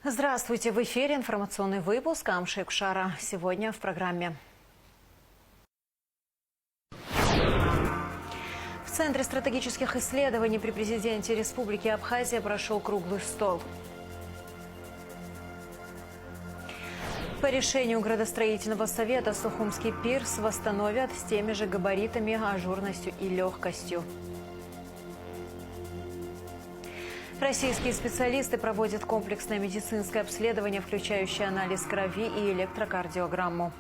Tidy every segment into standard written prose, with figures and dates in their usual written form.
Здравствуйте! В эфире информационный выпуск Амши Кушара. Сегодня в программе. В Центре стратегических исследований при президенте Республики Абхазия прошел круглый стол. По решению градостроительного совета Сухумский пирс восстановят с теми же габаритами, ажурностью и легкостью. Российские специалисты проводят комплексное медицинское обследование, включающее анализ крови и электрокардиограмму.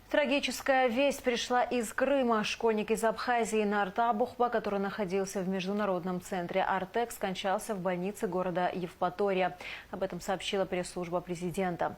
Трагическая весть пришла из Крыма. Школьник из Абхазии Нарт Абухба, который находился в международном центре «Артек», скончался в больнице города Евпатория. Об этом сообщила пресс-служба президента.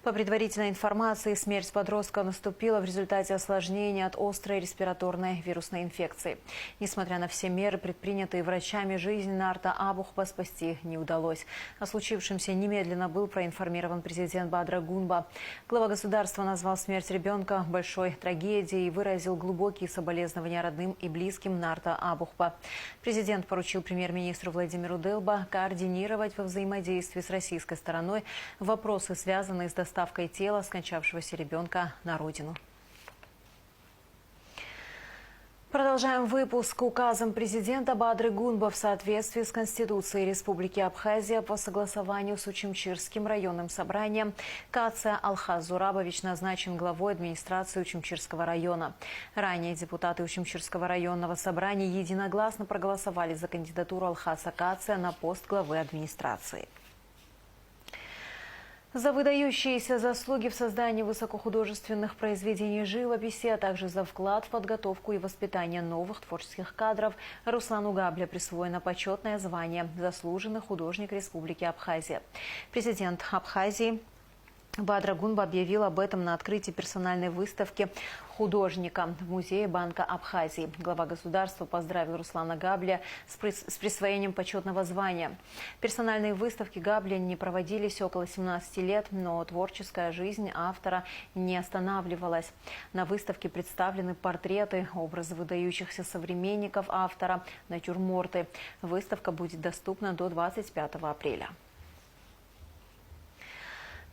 По предварительной информации, смерть подростка наступила в результате осложнения от острой респираторной вирусной инфекции. Несмотря на все меры, предпринятые врачами, жизнь Нарта Абухба спасти не удалось. О случившемся немедленно был проинформирован президент Бадра Гунба. Глава государства назвал смерть ребенка большой трагедией и выразил глубокие соболезнования родным и близким Нарта Абухба. Президент поручил премьер-министру Владимиру Делба координировать во взаимодействии с российской стороной вопросы, связанные с доставкой тела скончавшегося ребенка на родину. Продолжаем выпуск. Указом президента Бадры Гунба в соответствии с Конституцией Республики Абхазия по согласованию с Учимчирским районным собранием Кация Алхаз Зурабович назначен главой администрации Учимчирского района. Ранее депутаты Учимчирского районного собрания единогласно проголосовали за кандидатуру Алхаса Кация на пост главы администрации. За выдающиеся заслуги в создании высокохудожественных произведений живописи, а также за вклад в подготовку и воспитание новых творческих кадров Руслану Габле присвоено почетное звание «Заслуженный художник Республики Абхазия». Президент Абхазии Бадра Гунба объявил об этом на открытии персональной выставки художника в Музее Банка Абхазии. Глава государства поздравил Руслана Габля с присвоением почетного звания. Персональные выставки Габля не проводились около 17 лет, но творческая жизнь автора не останавливалась. На выставке представлены портреты, образы выдающихся современников автора, натюрморты. Выставка будет доступна до 25 апреля.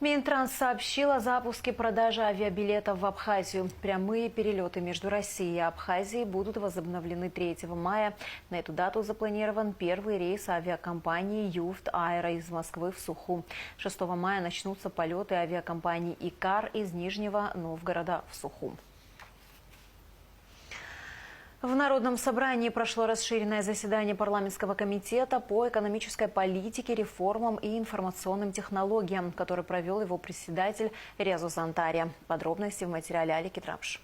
Минтранс сообщил о запуске продажи авиабилетов в Абхазию. Прямые перелеты между Россией и Абхазией будут возобновлены 3 мая. На эту дату запланирован первый рейс авиакомпании «Юфт Аэро» из Москвы в Сухум. 6 мая начнутся полеты авиакомпании «Икар» из Нижнего Новгорода в Сухум. В Народном собрании прошло расширенное заседание парламентского комитета по экономической политике, реформам и информационным технологиям, который провел его председатель Резо Зантария. Подробности в материале Алики Трапш.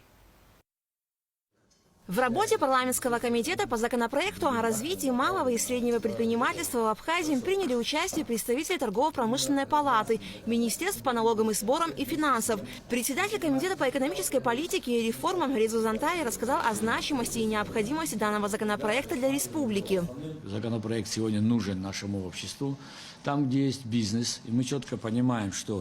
В работе парламентского комитета по законопроекту о развитии малого и среднего предпринимательства в Абхазии приняли участие представители торгово-промышленной палаты, министерств по налогам и сборам и финансов. Председатель комитета по экономической политике и реформам Резо Зантария рассказал о значимости и необходимости данного законопроекта для республики. Законопроект сегодня нужен нашему обществу. Там, где есть бизнес, и мы четко понимаем, что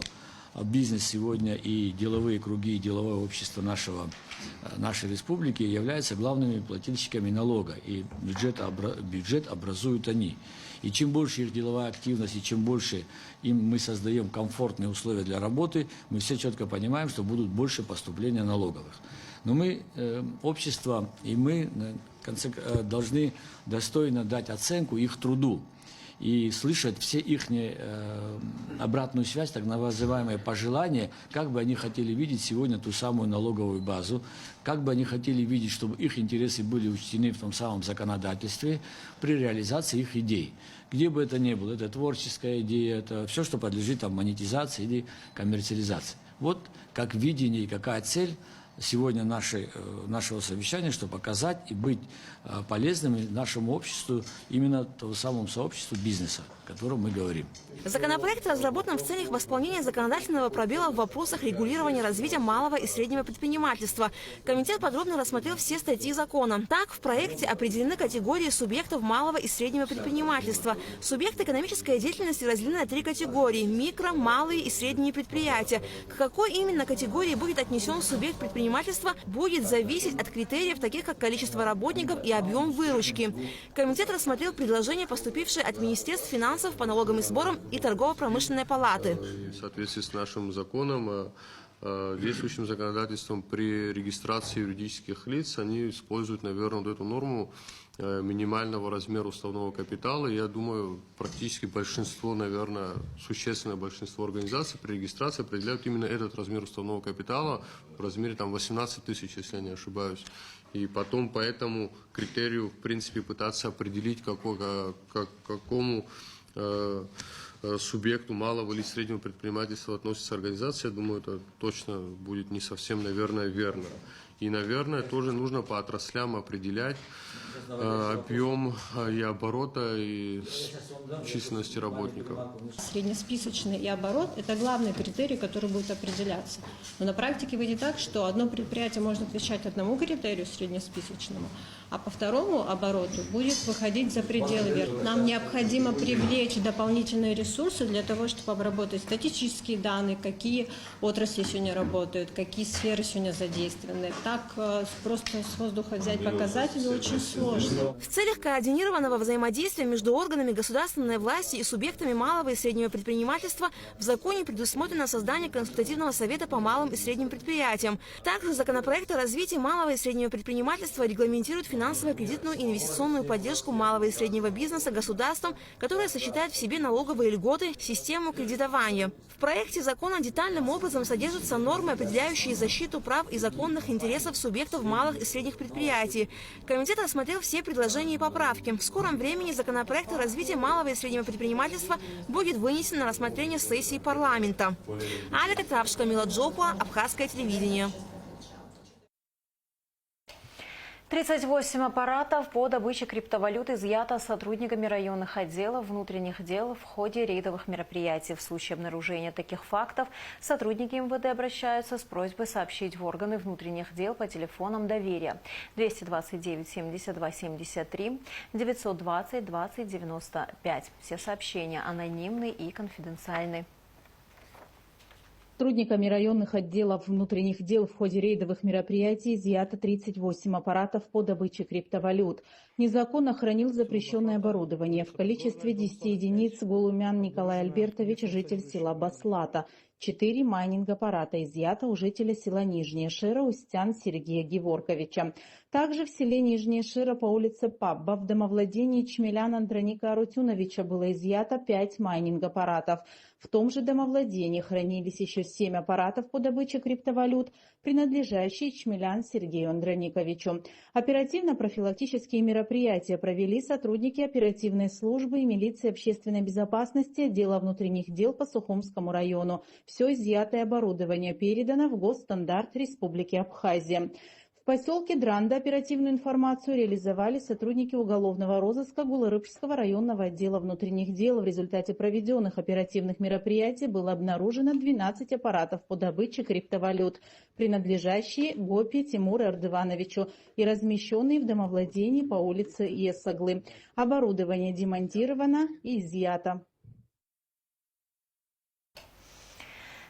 бизнес сегодня и деловые круги, и деловое общество нашей республики являются главными плательщиками налога, и бюджет образуют они. И чем больше их деловая активность, и чем больше им мы создаем комфортные условия для работы, мы все четко понимаем, что будут больше поступления налоговых. Но мы, общество, и мы должны достойно дать оценку их труду и слышать все их обратную связь, так называемые пожелания, как бы они хотели видеть сегодня ту самую налоговую базу, как бы они хотели видеть, чтобы их интересы были учтены в том самом законодательстве при реализации их идей. Где бы это ни было, это творческая идея, это все, что подлежит монетизации или коммерциализации. Вот как видение и какая цель сегодня нашего совещания, чтобы показать и быть полезными нашему обществу, именно тому самому сообществу бизнеса, о котором мы говорим. Законопроект разработан в целях восполнения законодательного пробела в вопросах регулирования развития малого и среднего предпринимательства. Комитет подробно рассмотрел все статьи закона. Так, в проекте определены категории субъектов малого и среднего предпринимательства. Субъекты экономической деятельности разделены на 3 категории – микро, малые и средние предприятия. К какой именно категории будет отнесен субъект предпринимательства, предпринимательства будет зависеть от критериев, таких как количество работников и объем выручки. Комитет рассмотрел предложения, поступившие от Министерств финансов по налогам и сборам и Торгово-промышленной палаты. В соответствии с нашим законом, действующим законодательством, при регистрации юридических лиц они используют, наверное, вот эту норму минимального размера уставного капитала. Я думаю, практически большинство, наверное, существенное большинство организаций при регистрации определяют именно этот размер уставного капитала в размере 18 тысяч, если я не ошибаюсь. И потом по этому критерию, в принципе, пытаться определить, какому субъекту малого или среднего предпринимательства относится организация, я думаю, это точно будет не совсем, наверное, верно. И, наверное, тоже нужно по отраслям определять объем и оборота, и численности работников. Среднесписочный и оборот – это главный критерий, который будет определяться. Но на практике выйдет так, что одно предприятие может отвечать одному критерию среднесписочному, а по второму обороту будет выходить за пределы верх. Нам необходимо привлечь дополнительные ресурсы для того, чтобы обработать статистические данные, какие отрасли сегодня работают, какие сферы сегодня задействованы. Так просто с воздуха взять показатели очень сложно. В целях координированного взаимодействия между органами государственной власти и субъектами малого и среднего предпринимательства в законе предусмотрено создание консультативного совета по малым и средним предприятиям. Также законопроект о развитии малого и среднего предпринимательства регламентирует финансово-кредитную и инвестиционную поддержку малого и среднего бизнеса государством, которое сочетает в себе налоговые льготы, систему кредитования. В проекте закона детальным образом содержатся нормы, определяющие защиту прав и законных интересов субъектов малых и средних предприятий. Комитет рассмотрел все предложения и поправки. В скором времени законопроект о развитии малого и среднего предпринимательства будет вынесен на рассмотрение сессии парламента. Аля Катравш, Камила Джопуа, Абхазское телевидение. 38 аппаратов по добыче криптовалют изъято сотрудниками районных отделов внутренних дел в ходе рейдовых мероприятий. В случае обнаружения таких фактов сотрудники МВД обращаются с просьбой сообщить в органы внутренних дел по телефонам доверия 229 72 73 920 20 95. Все сообщения анонимны и конфиденциальны. Сотрудниками районных отделов внутренних дел в ходе рейдовых мероприятий изъято 38 аппаратов по добыче криптовалют. Незаконно хранил запрещенное оборудование. В количестве 10 единиц Голумян Николай Альбертович, житель села Баслата. 4 майнинг-аппарата изъято у жителя села Нижняя Шира Устян Сергея Геворковича. Также в селе Нижняя Шира по улице Пабба в домовладении Чмелян Андроника Арутюновича было изъято 5 майнинг-аппаратов. В том же домовладении хранились еще 7 аппаратов по добыче криптовалют, принадлежащие Чмелян Сергею Андрониковичу. Оперативно-профилактические мероприятия провели сотрудники оперативной службы и милиции общественной безопасности отдела внутренних дел по Сухумскому району. Все изъятое оборудование передано в Госстандарт Республики Абхазия. В поселке Дранда оперативную информацию реализовали сотрудники уголовного розыска Гуларыпского районного отдела внутренних дел. В результате проведенных оперативных мероприятий было обнаружено 12 аппаратов по добыче криптовалют, принадлежащие Гопи Тимуру Эрдывановичу и размещенные в домовладении по улице Есаглы. Оборудование демонтировано и изъято.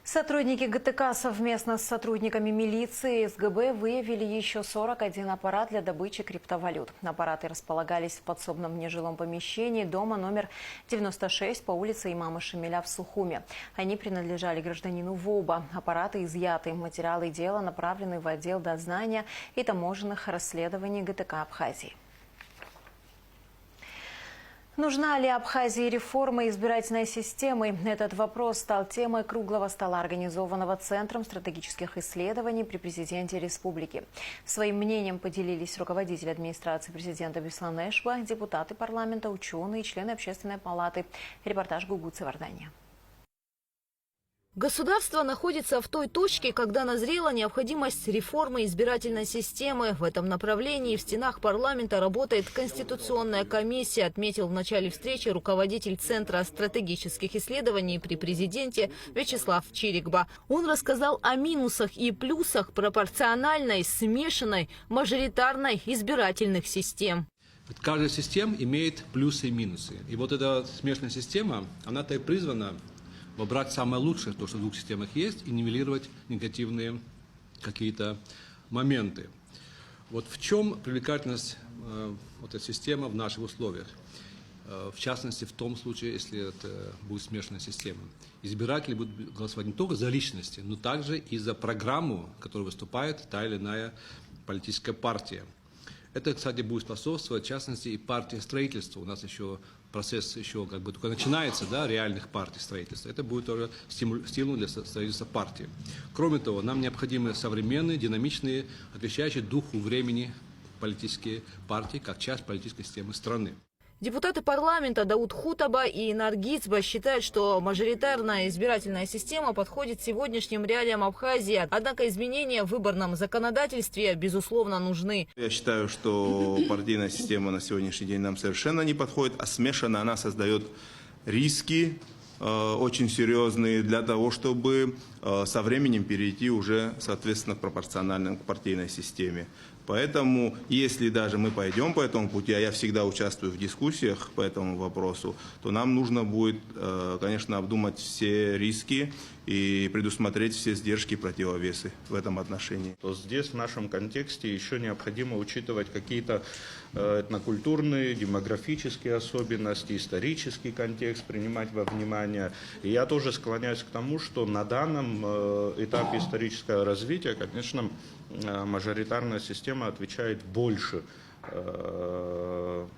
Сотрудники ГТК совместно с сотрудниками милиции и СГБ выявили еще 41 аппарат для добычи криптовалют. Аппараты располагались в подсобном нежилом помещении дома номер 96 по улице Имама Шамиля в Сухуме. Они принадлежали гражданину ВОБа. Аппараты изъяты. Материалы дела направлены в отдел дознания и таможенных расследований ГТК Абхазии. Нужна ли Абхазии реформа избирательной системы? Этот вопрос стал темой круглого стола, организованного Центром стратегических исследований при президенте республики. Своим мнением поделились руководитель администрации президента Беслан Эшба, депутаты парламента, ученые и члены общественной палаты. Репортаж Гугуцы Вардания. Государство находится в той точке, когда назрела необходимость реформы избирательной системы. В этом направлении в стенах парламента работает Конституционная комиссия, отметил в начале встречи руководитель Центра стратегических исследований при президенте Вячеслав Чирикба. Он рассказал о минусах и плюсах пропорциональной, смешанной, мажоритарной избирательных систем. Каждая система имеет плюсы и минусы. И вот эта смешанная система, она-то и призвана выбрать самое лучшее, то, что в двух системах есть, и нивелировать негативные какие-то моменты. Вот в чем привлекательность вот этой системы в наших условиях? В частности, в том случае, если это будет смешанная система. Избиратели будут голосовать не только за личности, но также и за программу, которую выступает та или иная политическая партия. Это, кстати, будет способствовать, в частности, и партии строительства. У нас еще процесс еще как бы только начинается, да, реальных партий строительства. Это будет тоже стимул для строительства партии. Кроме того, нам необходимы современные, динамичные, отвечающие духу времени политические партии, как часть политической системы страны. Депутаты парламента Дауд Хутаба и Инар Гицба считают, что мажоритарная избирательная система подходит сегодняшним реалиям Абхазии. Однако изменения в выборном законодательстве, безусловно, нужны. Я считаю, что партийная система на сегодняшний день нам совершенно не подходит, а смешанная она создает риски очень серьезные для того, чтобы со временем перейти уже, соответственно, пропорционально к партийной системе. Поэтому, если даже мы пойдем по этому пути, а я всегда участвую в дискуссиях по этому вопросу, то нам нужно будет, конечно, обдумать все риски и предусмотреть все сдержки и противовесы в этом отношении. То здесь в нашем контексте еще необходимо учитывать какие-то этнокультурные, демографические особенности, исторический контекст принимать во внимание. И я тоже склоняюсь к тому, что на данном этапе исторического развития, конечно, мажоритарная система отвечает больше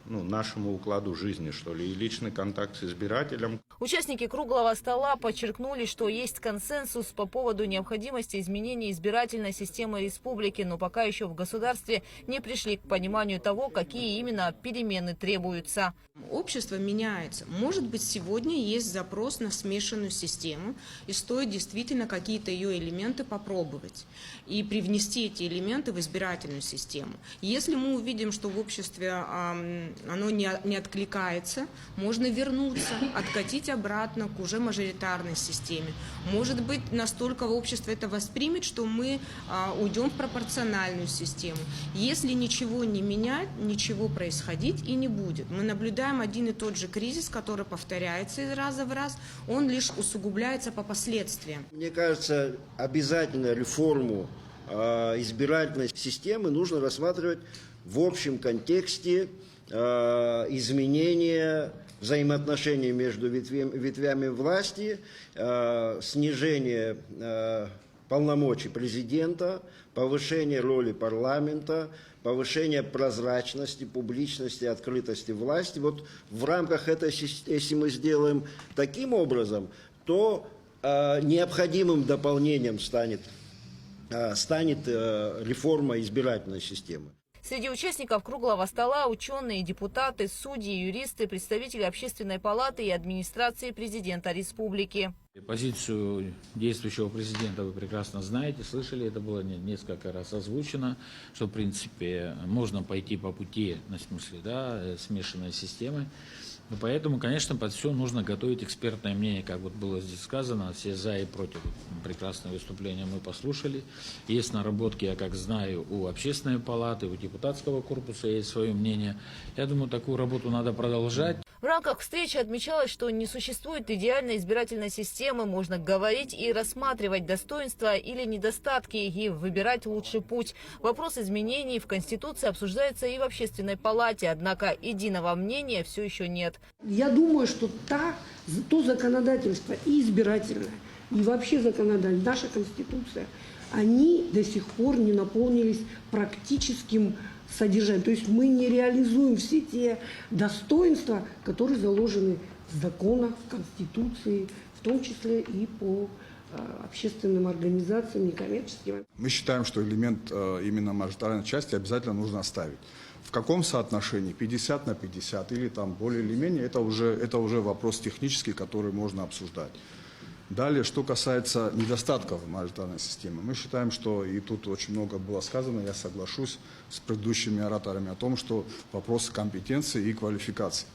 нашему укладу жизни, что ли, и личный контакт с избирателем. Участники круглого стола подчеркнули, что есть консенсус по поводу необходимости изменения избирательной системы республики, но пока еще в государстве не пришли к пониманию того, какие именно перемены требуются. Общество меняется. Может быть, сегодня есть запрос на смешанную систему, и стоит действительно какие-то ее элементы попробовать и привнести эти элементы в избирательную систему. Если мы увидим, что в обществе оно не откликается, можно вернуться, откатить обратно к уже мажоритарной системе. Может быть, настолько общество это воспримет, что мы уйдем в пропорциональную систему. Если ничего не менять, ничего происходить и не будет. Мы наблюдаем один и тот же кризис, который повторяется из раза в раз, он лишь усугубляется по последствиям. Мне кажется, обязательно реформу избирательной системы нужно рассматривать в общем контексте изменения взаимоотношений между ветвями власти, снижение полномочий президента, повышение роли парламента, повышение прозрачности, публичности, открытости власти. Вот в рамках этой, если мы сделаем таким образом, то необходимым дополнением станет реформа избирательной системы. Среди участников круглого стола ученые, депутаты, судьи, юристы, представители Общественной палаты и администрации президента республики. Позицию действующего президента вы прекрасно знаете, слышали, это было несколько раз озвучено, что в принципе можно пойти по пути, в смысле, да, смешанной системы. Но поэтому, конечно, под все нужно готовить экспертное мнение, как вот было здесь сказано, все за и против. Прекрасное выступление мы послушали. Есть наработки, я как знаю, у Общественной палаты, у депутатского корпуса есть свое мнение. Я думаю, такую работу надо продолжать. В рамках встречи отмечалось, что не существует идеальной избирательной системы. Можно говорить и рассматривать достоинства или недостатки и выбирать лучший путь. Вопрос изменений в Конституции обсуждается и в Общественной палате, однако единого мнения все еще нет. Я думаю, что то законодательство и избирательное, и вообще законодательство, наша Конституция, они до сих пор не наполнились практическим содержанием. То есть мы не реализуем все те достоинства, которые заложены в законах, в Конституции, в том числе и по общественным организациям, некоммерческим. Мы считаем, что элемент именно мажоритарной части обязательно нужно оставить. В каком соотношении, 50 на 50 или там более или менее, это уже вопрос технический, который можно обсуждать. Далее, что касается недостатков мажоритарной системы, мы считаем, что, и тут очень много было сказано, я соглашусь с предыдущими ораторами о том, что вопрос компетенции и квалификации.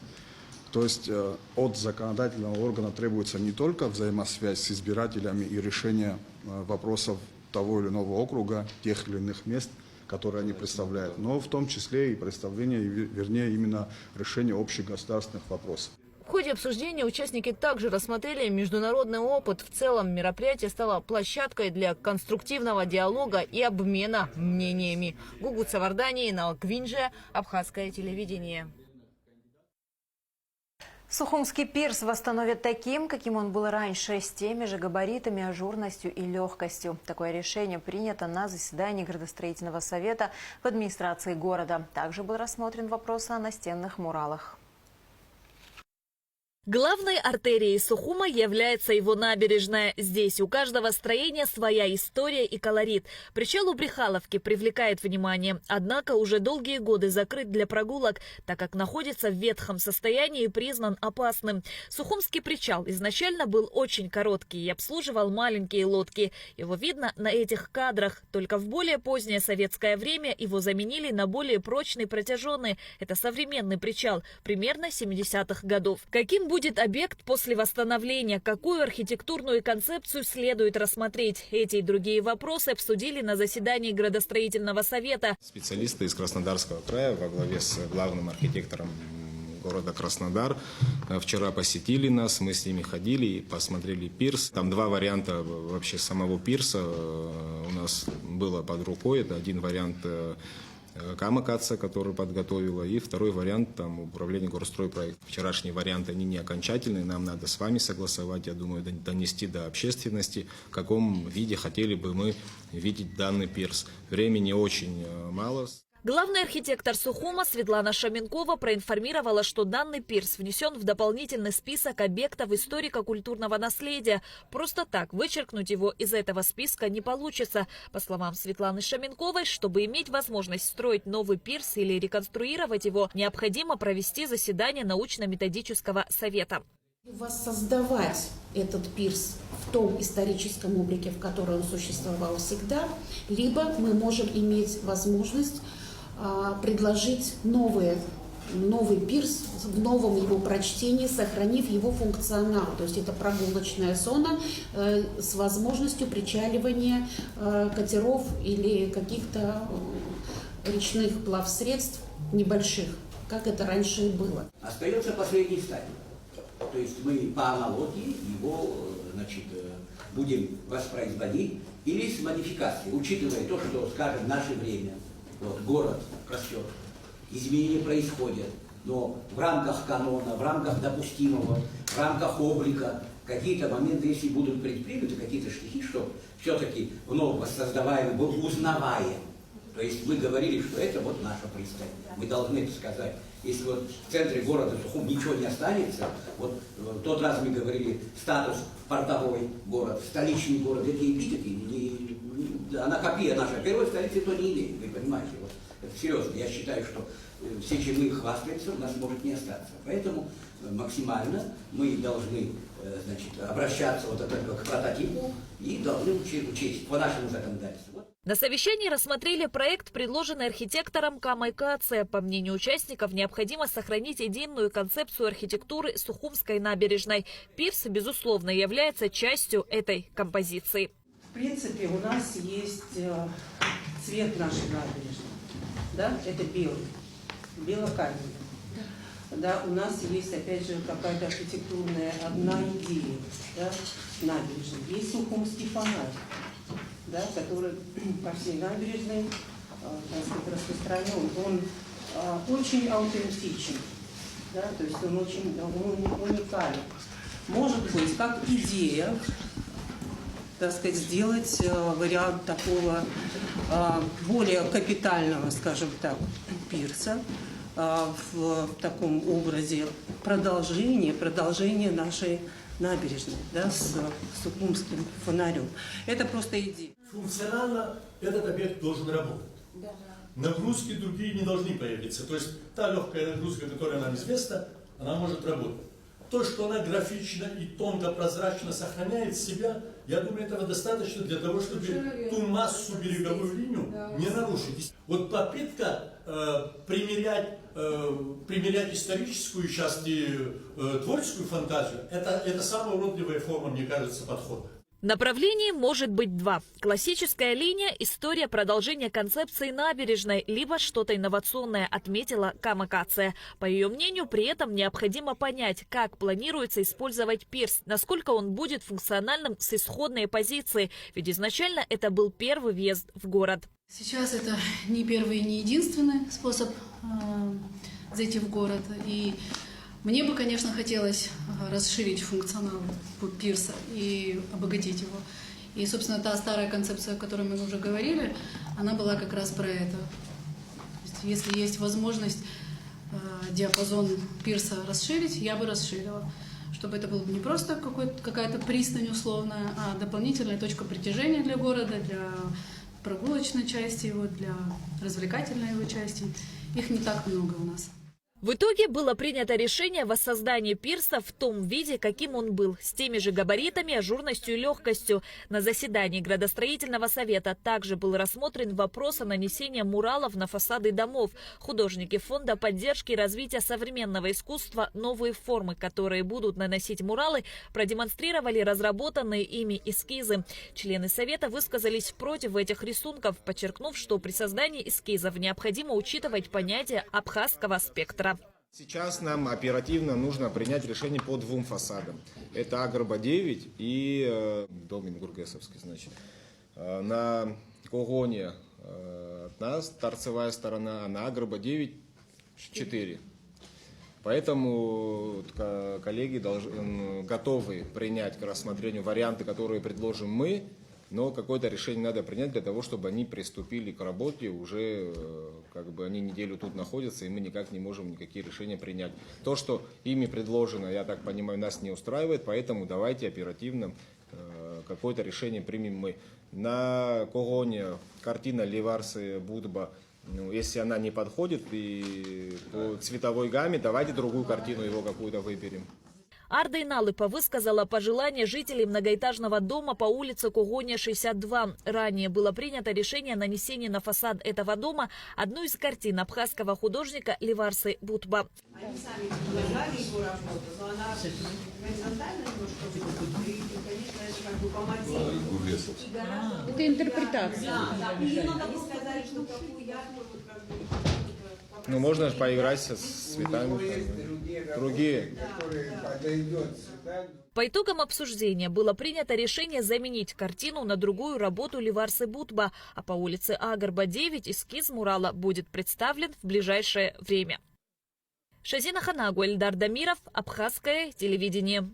То есть от законодательного органа требуется не только взаимосвязь с избирателями и решение вопросов того или иного округа, тех или иных мест, которые они представляют, но в том числе и представление, вернее, именно решение общегосударственных вопросов. В ходе ходе обсуждения участники также рассмотрели международный опыт. В целом мероприятие стало площадкой для конструктивного диалога и обмена мнениями. Гугут Савардани, Налквинже, Абхазское телевидение. Сухумский пирс восстановят таким, каким он был раньше, с теми же габаритами, ажурностью и легкостью. Такое решение принято на заседании градостроительного совета в администрации города. Также был рассмотрен вопрос о настенных муралах. Главной артерией Сухума является его набережная. Здесь у каждого строения своя история и колорит. Причал у Брехаловки привлекает внимание. Однако уже долгие годы закрыт для прогулок, так как находится в ветхом состоянии и признан опасным. Сухумский причал изначально был очень короткий и обслуживал маленькие лодки. Его видно на этих кадрах. Только в более позднее советское время его заменили на более прочный, протяженный. Это современный причал, примерно 70-х годов. Каким будет объект после восстановления? Какую архитектурную концепцию следует рассмотреть? Эти и другие вопросы обсудили на заседании градостроительного совета. Специалисты из Краснодарского края во главе с главным архитектором города Краснодар вчера посетили нас, мы с ними ходили и посмотрели пирс. Там два варианта вообще самого пирса у нас было под рукой. Это один вариант Камакаца, который подготовила, и второй вариант там управление горстройпроекта. Вчерашние варианты, они не окончательные, нам надо с вами согласовать, я думаю, донести до общественности, в каком виде хотели бы мы видеть данный пирс. Времени очень мало. Главный архитектор Сухума Светлана Шаменкова проинформировала, что данный пирс внесен в дополнительный список объектов историко-культурного наследия. Просто так вычеркнуть его из этого списка не получится. По словам Светланы Шаменковой, чтобы иметь возможность строить новый пирс или реконструировать его, необходимо провести заседание научно-методического совета. Воссоздавать этот пирс в том историческом облике, в котором он существовал всегда, либо мы можем иметь возможность предложить новый пирс в новом его прочтении, сохранив его функционал. То есть это прогулочная зона с возможностью причаливания катеров или каких-то речных плавсредств небольших, как это раньше и было. Остается последний стадий. То есть мы по аналогии его будем воспроизводить или с модификацией, учитывая то, что, скажем, в наше время город растет, изменения происходят, но в рамках канона, в рамках допустимого, в рамках облика, какие-то моменты, если будут предприняты, какие-то штрихи, что все-таки вновь воссоздаваемый был узнаваем. То есть вы говорили, что это вот наша пристань. Мы должны это сказать. Если вот в центре города Сухум ничего не останется, вот в тот раз мы говорили статус портовой город, столичный город, эти эпитеты, она копия наша первой столицы, то не имеет, вы понимаете. Вот, это серьезно. Я считаю, что все, чем мы хвастаемся, у нас может не остаться. Поэтому максимально мы должны обращаться вот это к прототипу и должны учесть по нашему законодательству. На совещании рассмотрели проект, предложенный архитектором Камой Каце. По мнению участников, необходимо сохранить единую концепцию архитектуры Сухумской набережной. Пирс, безусловно, является частью этой композиции. В принципе, у нас есть цвет нашей набережной. Да? Это белый, белокаменный. Да, у нас есть, опять же, какая-то архитектурная одна идея, да, набережной. Есть Сухумский фонарь, да, который по всей набережной распространен. Он очень аутентичен, да, то есть он очень уникален. Может быть, как идея, так сказать, сделать вариант такого более капитального, скажем так, пирса, в таком образе продолжение нашей набережной, да, с Сухумским фонарем. Это просто идея. Функционально этот объект должен работать. Нагрузки другие не должны появиться. То есть та легкая нагрузка, которая нам известна, она может работать. То, что она графично и тонко, прозрачно сохраняет себя, я думаю, этого достаточно для того, чтобы ту массу береговую линию не нарушить. Вот попытка примерять историческую часть и творческую фантазию, это самая уродливая форма, мне кажется, подхода. Направлений может быть два. Классическая линия – история продолжения концепции набережной, либо что-то инновационное, отметила Камакация. По ее мнению, при этом необходимо понять, как планируется использовать пирс, насколько он будет функциональным с исходной позиции, ведь изначально это был первый въезд в город. Сейчас это не первый и не единственный способ зайти в город. И мне бы, конечно, хотелось расширить функционал пирса и обогатить его. И, собственно, та старая концепция, о которой мы уже говорили, она была как раз про это. То есть, если есть возможность диапазон пирса расширить, я бы расширила. Чтобы это было не просто какая-то пристань условная, а дополнительная точка притяжения для города, для прогулочной части его, для развлекательной его части. Их не так много у нас. В итоге было принято решение о воссоздании пирса в том виде, каким он был, с теми же габаритами, ажурностью и легкостью. На заседании градостроительного совета также был рассмотрен вопрос о нанесении муралов на фасады домов. Художники Фонда поддержки и развития современного искусства «Новые формы», которые будут наносить муралы, продемонстрировали разработанные ими эскизы. Члены совета высказались против этих рисунков, подчеркнув, что при создании эскизов необходимо учитывать понятие абхазского спектра. Сейчас нам оперативно нужно принять решение по двум фасадам. Это Агроба 9 и дом Ингургесовский, значит. На Когоне одна торцевая сторона, а на Агроба 9 4. Поэтому коллеги готовы принять к рассмотрению варианты, которые предложим мы, но какое-то решение надо принять для того, чтобы они приступили к работе, уже они неделю тут находятся, и мы никак не можем никакие решения принять. То, что ими предложено, я так понимаю, нас не устраивает, поэтому давайте оперативно какое-то решение примем мы. На Когоне картина Ливарсы Будба, если она не подходит и по цветовой гамме, давайте другую картину его какую-то выберем. Арда Иналыпа высказала пожелание жителей многоэтажного дома по улице Когоне, 62. Ранее было принято решение о нанесении на фасад этого дома одну из картин абхазского художника Ливарсы Будба. Они сами предлагали его работу, но она горизонтально немножко выглядит, и, конечно, это как бы по мотиву. Это интерпретация. Да, и надо сказать, что какую яркую, Ну, можно поиграть со цветами. Другие. По итогам обсуждения было принято решение заменить картину на другую работу Ливарсы Будба, а по улице Агроба 9 эскиз мурала будет представлен в ближайшее время. Шазина Ханагу, Эльдар Дамиров, Абхазское телевидение.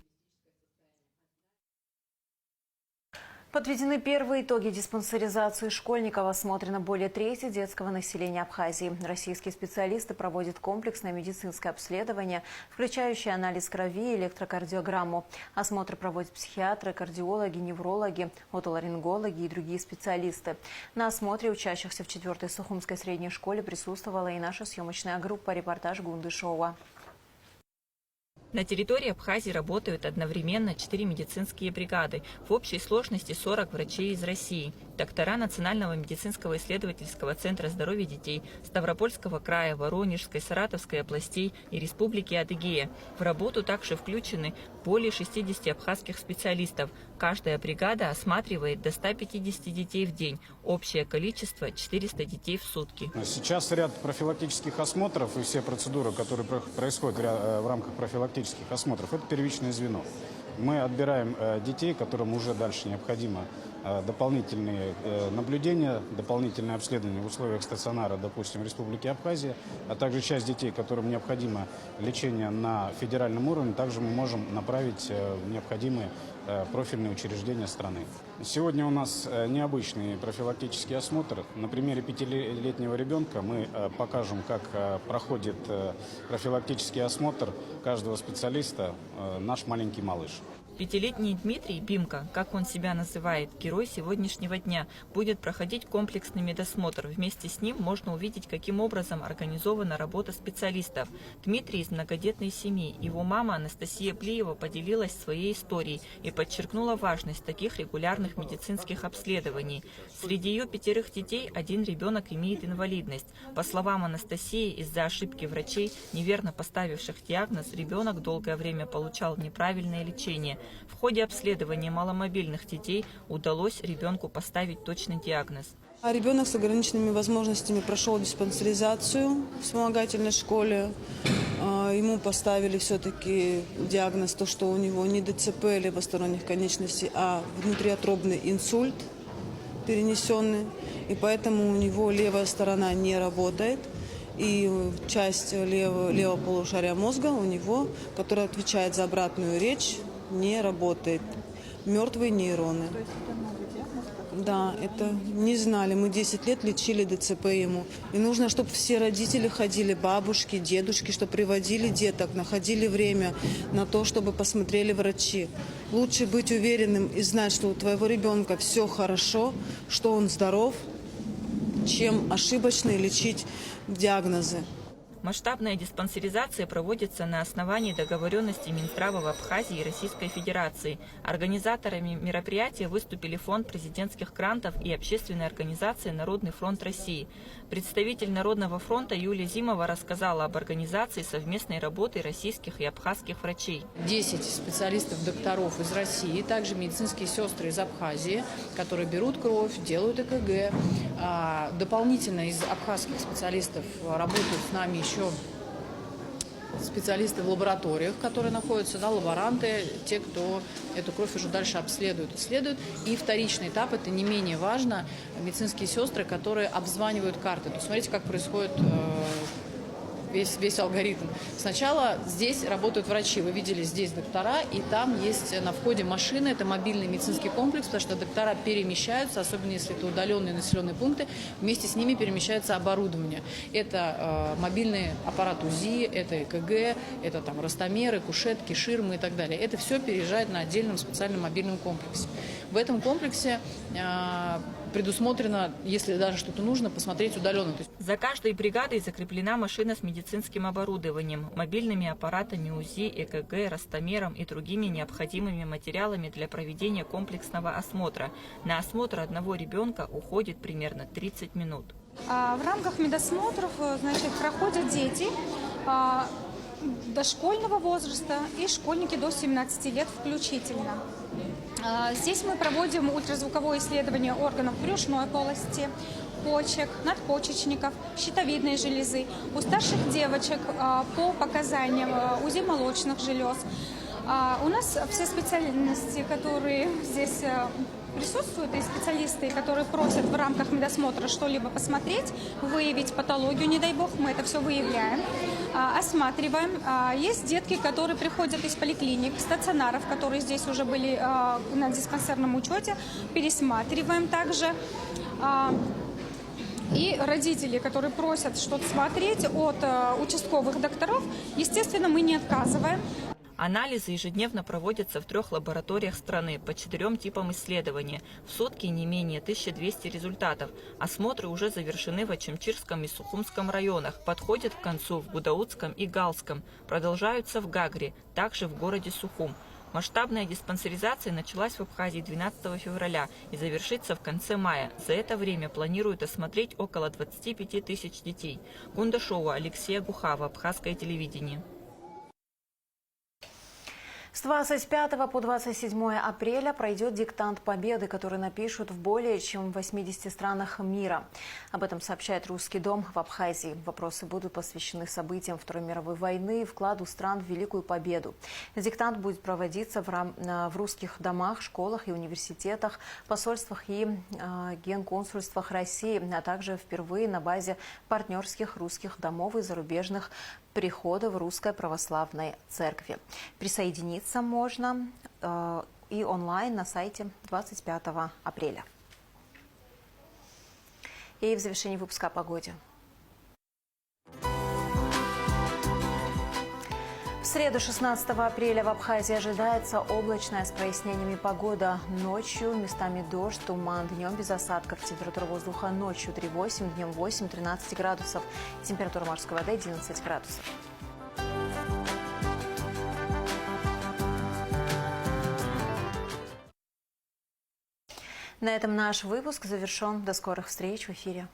Подведены первые итоги диспансеризации школьников. Осмотрено более трети детского населения Абхазии. Российские специалисты проводят комплексное медицинское обследование, включающее анализ крови и электрокардиограмму. Осмотр проводят психиатры, кардиологи, неврологи, отоларингологи и другие специалисты. На осмотре учащихся в 4-й Сухумской средней школе присутствовала и наша съемочная группа. Репортаж Гундышова. На территории Абхазии работают одновременно 4 медицинские бригады. В общей сложности 40 врачей из России. Доктора Национального медицинского исследовательского центра здоровья детей Ставропольского края, Воронежской, Саратовской областей и Республики Адыгея. В работу также включены более 60 абхазских специалистов. Каждая бригада осматривает до 150 детей в день. Общее количество – 400 детей в сутки. Сейчас ряд профилактических осмотров и все процедуры, которые происходят в рамках профилактических осмотров, это первичное звено. Мы отбираем детей, которым уже дальше необходимо дополнительные наблюдения, дополнительное обследование в условиях стационара, допустим, в Республике Абхазия, а также часть детей, которым необходимо лечение на федеральном уровне, также мы можем направить в необходимые профильные учреждения страны. Сегодня у нас необычный профилактический осмотр. На примере 5-летнего ребенка мы покажем, как проходит профилактический осмотр каждого специалиста наш маленький малыш. 5-летний Дмитрий Бимка, как он себя называет, герой сегодняшнего дня, будет проходить комплексный медосмотр. Вместе с ним можно увидеть, каким образом организована работа специалистов. Дмитрий из многодетной семьи. Его мама Анастасия Плиева поделилась своей историей и подчеркнула важность таких регулярных медицинских обследований. Среди ее 5 детей один ребенок имеет инвалидность. По словам Анастасии, из-за ошибки врачей, неверно поставивших диагноз, ребенок долгое время получал неправильное лечение. В ходе обследования маломобильных детей удалось ребенку поставить точный диагноз. Ребенок с ограниченными возможностями прошел диспансеризацию в вспомогательной школе. Ему поставили все-таки диагноз, то, что у него не ДЦП левосторонних конечностей, а внутриутробный инсульт перенесенный. И поэтому у него левая сторона не работает. И часть левого полушария мозга у него, которая отвечает за обратную речь, не работает. Мертвые нейроны. Да, это не знали. Мы 10 лет лечили ДЦП ему. И нужно, чтобы все родители ходили, бабушки, дедушки, чтобы приводили деток, находили время на то, чтобы посмотрели врачи. Лучше быть уверенным и знать, что у твоего ребенка все хорошо, что он здоров, чем ошибочно лечить диагнозы. Масштабная диспансеризация проводится на основании договоренности Минздрава в Абхазии и Российской Федерации. Организаторами мероприятия выступили Фонд президентских грантов и общественная организация «Народный фронт России». Представитель Народного фронта Юлия Зимова рассказала об организации совместной работы российских и абхазских врачей. 10 специалистов-докторов из России, также медицинские сестры из Абхазии, которые берут кровь, делают ЭКГ. Дополнительно из абхазских специалистов работают с нами еще специалисты в лабораториях, которые находятся, лаборанты, те, кто эту кровь уже дальше обследуют, исследуют. И вторичный этап, это не менее важно, медицинские сестры, которые обзванивают карты. То есть смотрите, как происходит весь алгоритм. Сначала здесь работают врачи. Вы видели здесь доктора, и там есть на входе машины. Это мобильный медицинский комплекс, потому что доктора перемещаются, особенно если это удаленные населенные пункты. Вместе с ними перемещается оборудование. Это мобильный аппарат УЗИ, это ЭКГ, это там ростомеры, кушетки, ширмы и так далее. Это все переезжает на отдельном специальном мобильном комплексе. В этом комплексе предусмотрено, если даже что-то нужно, посмотреть удаленно. За каждой бригадой закреплена машина с медицинским оборудованием, мобильными аппаратами УЗИ, ЭКГ, ростомером и другими необходимыми материалами для проведения комплексного осмотра. На осмотр одного ребенка уходит примерно 30 минут. В рамках медосмотров, проходят дети дошкольного возраста и школьники до 17 лет включительно. Здесь мы проводим ультразвуковое исследование органов брюшной полости, почек, надпочечников, щитовидной железы. У старших девочек по показаниям УЗИ молочных желез. У нас все специальности, которые здесь присутствуют, и специалисты, которые просят в рамках медосмотра что-либо посмотреть, выявить патологию, не дай бог, мы это все выявляем, осматриваем. Есть детки, которые приходят из поликлиник, стационаров, которые здесь уже были на диспансерном учете, пересматриваем также. И родители, которые просят что-то смотреть от участковых докторов, естественно, мы не отказываем. Анализы ежедневно проводятся в 3 лабораториях страны по 4 типам исследования. В сутки не менее 1200 результатов. Осмотры уже завершены в Ачамчирском и Сухумском районах. Подходят к концу в Гудаутском и Галском. Продолжаются в Гагре, также в городе Сухум. Масштабная диспансеризация началась в Абхазии 12 февраля и завершится в конце мая. За это время планируют осмотреть около 25 тысяч детей. Гундашова, Алексея Гухава, Абхазское телевидение. С 25 по 27 апреля пройдет диктант Победы, который напишут в более чем 80 странах мира. Об этом сообщает Русский дом в Абхазии. Вопросы будут посвящены событиям Второй мировой войны и вкладу стран в Великую Победу. Диктант будет проводиться в русских домах, школах и университетах, посольствах и генконсульствах России, а также впервые на базе партнерских русских домов и зарубежных приходов Русской Православной Церкви. Присоединиться можно и онлайн на сайте 25 апреля. И в завершении выпуска о погоде. В среду 16 апреля в Абхазии ожидается облачная с прояснениями погода. Ночью местами дождь, туман, днем без осадков. Температура воздуха ночью 3,8, днем 8-13 градусов. Температура морской воды 11 градусов. На этом наш выпуск завершен. До скорых встреч в эфире.